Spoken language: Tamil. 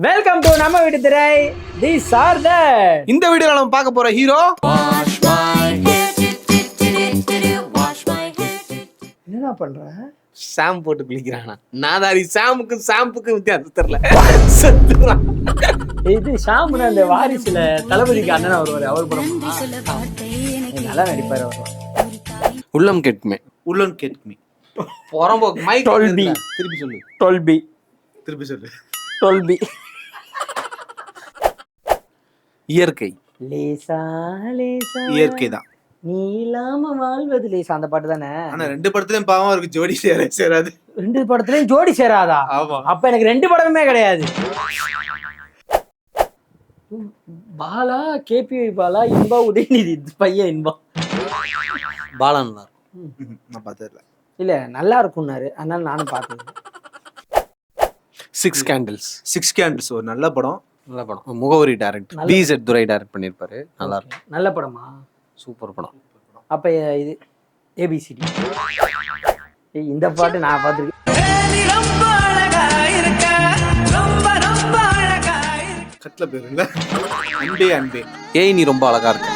வெல்கம் டு நம்ம வீட்டு திரை தி சார்தர். இந்த வீடியோல நம்ம பார்க்க போற ஹீரோ என்னடா பண்ற? ஷாம்பு போட்டு குளிக்கிறானா? நாதாரி ஷாம்புக்கும் வித்தியாசம் தெரியல. இது ஷாம்புனா அந்த வாரிசுல தளபதிக்கு அண்ணன் வருவாரு, அவர் படம் நல்லா நடிப்பாரு அவர். உள்ளம் கேட்குமே பொறம்போக்கு மைக் திருப்பி சொல்லு. 12B திருப்பி சொல்லு. 12B இயற்கை லேசா லேசா இயற்கை தான். நீ இல்லாம வாழ்வது லேசா, அந்த பாட்டு தானே? ஆனா ரெண்டு படத்துலயும் பாவம் இருக்கு, ஜோடி சேராது. ரெண்டு படத்துலயும் ஜோடி சேராதா? ஆமா. அப்ப எனக்கு ரெண்டு படமுமே கிடையாது. பாலா, கேபி பாலா, இன்பா உதயநிதி பையன் இன்பா. பாலா நல்லா நான் பார்த்ததில்ல. இல்ல நல்லா இருக்கும்னாரு, அதனால நானும் பார்த்தேன். 6 கேண்டில்ஸ் ஒரு நல்ல படம். முகவரி டைரக்டர் BZ துரை டைரக்ட் பண்ணிருப்பாரு. நல்லா இருக்கும். நல்ல படமா? சூப்பர் படம். அப்ப இது ABCD. இந்த பாட்டு நான் பார்த்திருக்கேன். கட்ல பேரு இல்ல, அன்பே ஏய் நீ ரொம்ப அழகா இருக்க.